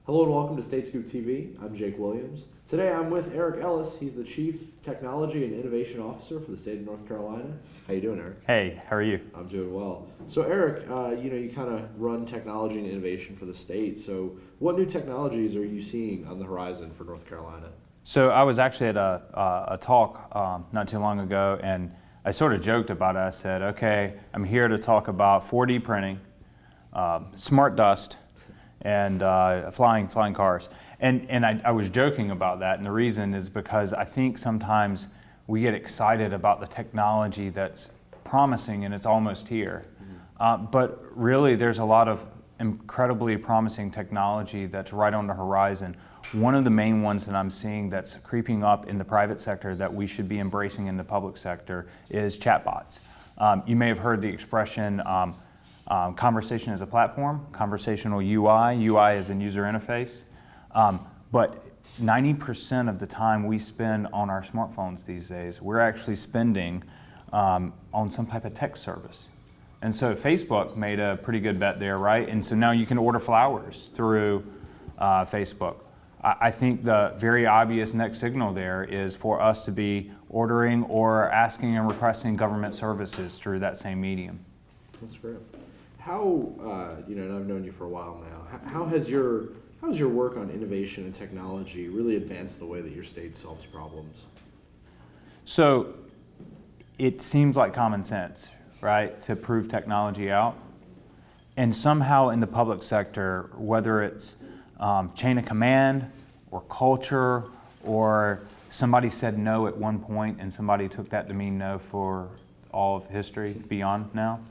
Hello and welcome to StateScoop TV. I'm Jake Williams. Today I'm with Eric Ellis. He's the Chief Technology and Innovation Officer for the state of North Carolina. How you doing, Eric? Hey, how are you? I'm doing well. So Eric, you kind of run technology and innovation for the state. So what new technologies are you seeing on the horizon for North Carolina? So I was actually at a talk not too long ago, and I sort of joked about it. I said, okay, I'm here to talk about 4D printing, smart dust, and flying cars. And I was joking about that, and the reason is because I think sometimes we get excited about the technology that's promising and it's almost here. But really there's a lot of incredibly promising technology that's right on the horizon. One of the main ones that I'm seeing that's creeping up in the private sector that we should be embracing in the public sector is chatbots. You may have heard the expression conversation as a platform, conversational UI. UI is in user interface. But 90% of the time we spend on our smartphones these days, we're actually spending on some type of text service. And so Facebook made a pretty good bet there, right? And so now you can order flowers through Facebook. I think the very obvious next signal there is for us to be ordering or asking and requesting government services through that same medium. That's great. How, and I've known you for a while now, how has your work on innovation and technology really advanced the way that your state solves problems? So it seems like common sense, right, to prove technology out. And somehow in the public sector, whether it's chain of command or culture, or somebody said no at one point and somebody took that to mean no for all of history beyond now.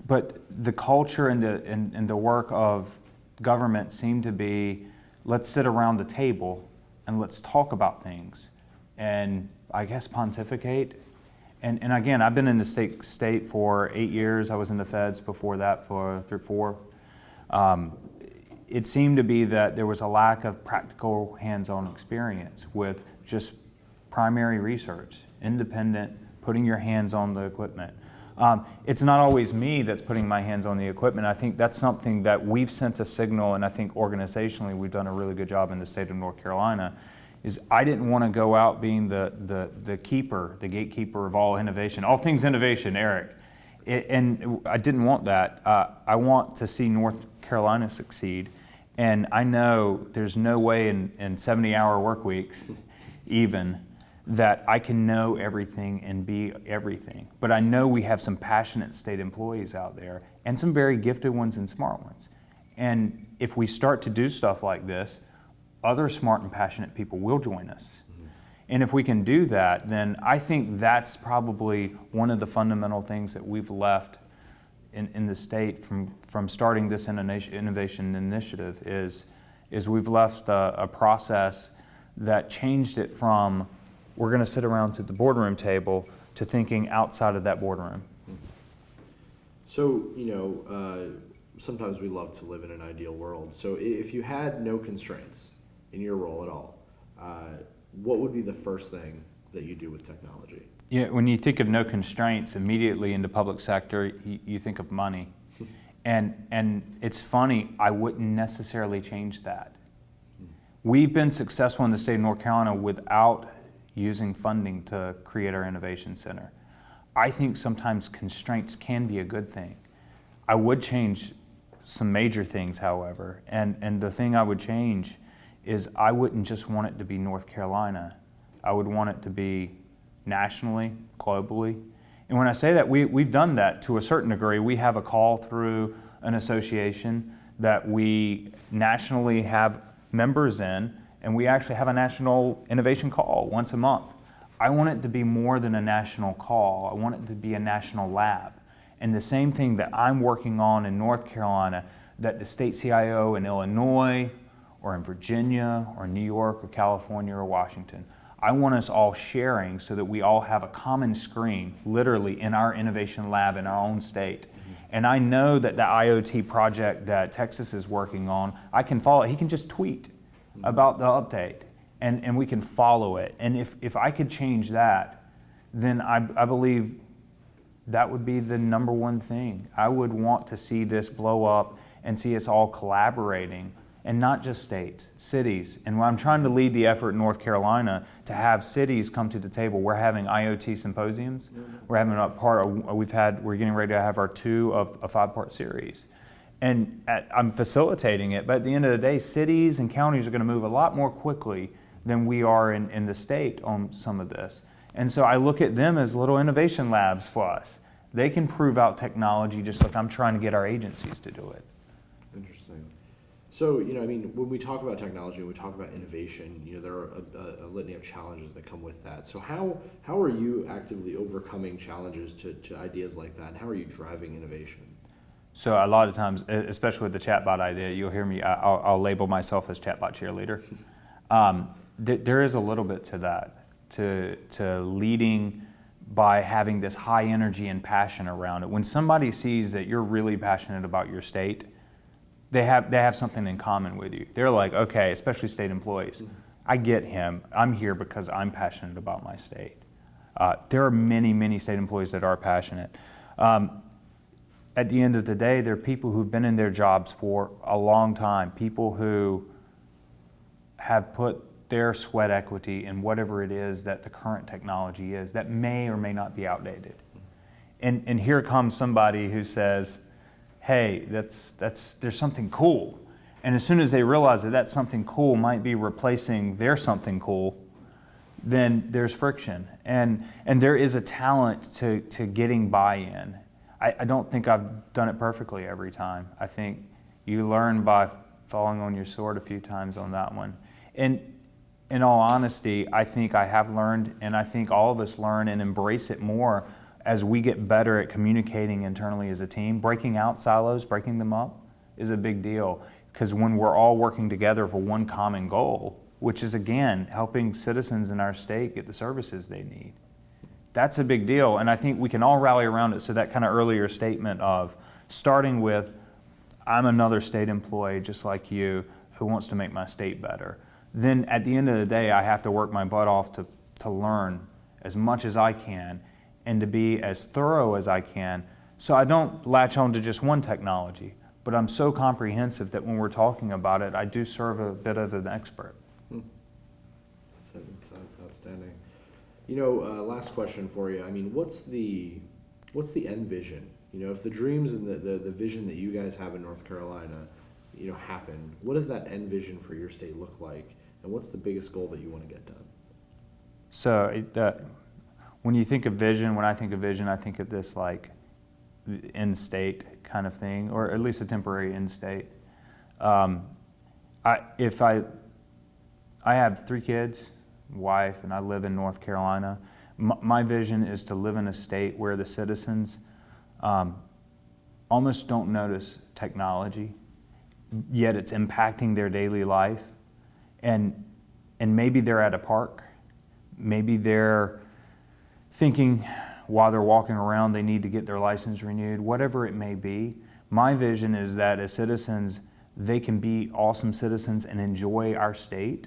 But the culture and the work of government seem to be, let's sit around the table and let's talk about things and I guess pontificate. And again, I've been in the state for 8 years. I was in the feds before that for 4. It seemed to be that there was a lack of practical hands-on experience with just primary research, independent, putting your hands on the equipment. It's not always me that's putting my hands on the equipment. I think that's something that we've sent a signal, and I think organizationally we've done a really good job in the state of North Carolina, is I didn't want to go out being the keeper, the gatekeeper of all innovation, all things innovation, Eric. And I didn't want that. I want to see North Carolina succeed. And I know there's no way in 70-hour work weeks even that I can know everything and be everything. But I know we have some passionate state employees out there and some very gifted ones and smart ones. And if we start to do stuff like this, other smart and passionate people will join us. Mm-hmm. And if we can do that, then I think that's probably one of the fundamental things that we've left in the state from starting this innovation initiative is we've left a process that changed it from we're going to sit around to the boardroom table to thinking outside of that boardroom. So, sometimes we love to live in an ideal world. So if you had no constraints in your role at all, what would be the first thing that you do with technology? Yeah, when you think of no constraints, immediately in the public sector, you think of money. And it's funny, I wouldn't necessarily change that. We've been successful in the state of North Carolina without using funding to create our innovation center. I think sometimes constraints can be a good thing. I would change some major things, however, and the thing I would change is I wouldn't just want it to be North Carolina. I would want it to be nationally, globally. And when I say that, we've done that to a certain degree. We have a call through an association that we nationally have members in, and we actually have a national innovation call once a month. I want it to be more than a national call. I want it to be a national lab. And the same thing that I'm working on in North Carolina, that the state CIO in Illinois, or in Virginia, or New York, or California, or Washington, I want us all sharing so that we all have a common screen, literally in our innovation lab in our own state. Mm-hmm. And I know that the IoT project that Texas is working on, I can follow it. He can just tweet about the update, and we can follow it. And if I could change that, then I believe that would be the number one thing. I would want to see this blow up and see us all collaborating and not just states, cities. And when I'm trying to lead the effort in North Carolina to have cities come to the table, we're having IoT symposiums. We're having we're getting ready to have our 2 of a 5-part series. And I'm facilitating it, but at the end of the day, cities and counties are going to move a lot more quickly than we are in the state on some of this. And so I look at them as little innovation labs for us. They can prove out technology just like I'm trying to get our agencies to do it. Interesting. So, when we talk about technology and we talk about innovation, there are a litany of challenges that come with that. So how are you actively overcoming challenges to ideas like that, and how are you driving innovation? So a lot of times, especially with the chatbot idea, you'll hear me, I'll label myself as chatbot cheerleader. There is a little bit to that, to leading by having this high energy and passion around it. When somebody sees that you're really passionate about your state, they have something in common with you. They're like, okay, especially state employees, I get him. I'm here because I'm passionate about my state. There are many, many state employees that are passionate. At the end of the day, they're people who've been in their jobs for a long time, people who have put their sweat equity in whatever it is that the current technology is that may or may not be outdated. And here comes somebody who says, hey, there's something cool. And as soon as they realize that something cool might be replacing their something cool, then there's friction. And there is a talent to getting buy-in. I don't think I've done it perfectly every time. I think you learn by falling on your sword a few times on that one. And in all honesty, I think I have learned, and I think all of us learn and embrace it more as we get better at communicating internally as a team. Breaking out silos, breaking them up is a big deal, because when we're all working together for one common goal, which is, again, helping citizens in our state get the services they need, that's a big deal, and I think we can all rally around it. So that kind of earlier statement of starting with, I'm another state employee just like you who wants to make my state better. Then at the end of the day, I have to work my butt off to learn as much as I can and to be as thorough as I can, so I don't latch on to just one technology, but I'm so comprehensive that when we're talking about it, I do serve a bit of an expert. That's outstanding. Last question for you. What's the end vision? If the dreams and the vision that you guys have in North Carolina, happen, what does that end vision for your state look like? And what's the biggest goal that you want to get done? So when you think of vision, when I think of vision, I think of this like in-state kind of thing, or at least a temporary in-state. I have 3 kids, wife, and I live in North Carolina. My vision is to live in a state where the citizens almost don't notice technology, yet it's impacting their daily life. And maybe they're at a park, maybe they're thinking while they're walking around they need to get their license renewed, whatever it may be. My vision is that as citizens, they can be awesome citizens and enjoy our state,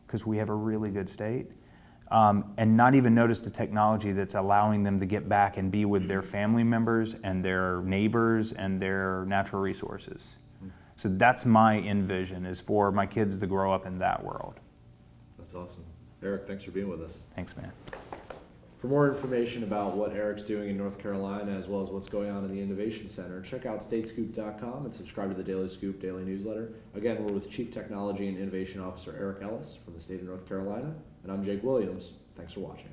because we have a really good state, and not even notice the technology that's allowing them to get back and be with their family members and their neighbors and their natural resources. So that's my end vision, is for my kids to grow up in that world. That's awesome. Eric, thanks for being with us. Thanks, man. For more information about what Eric's doing in North Carolina, as well as what's going on in the Innovation Center, check out StateScoop.com and subscribe to the Daily Scoop daily newsletter. Again, we're with Chief Technology and Innovation Officer Eric Ellis from the state of North Carolina, and I'm Jake Williams. Thanks for watching.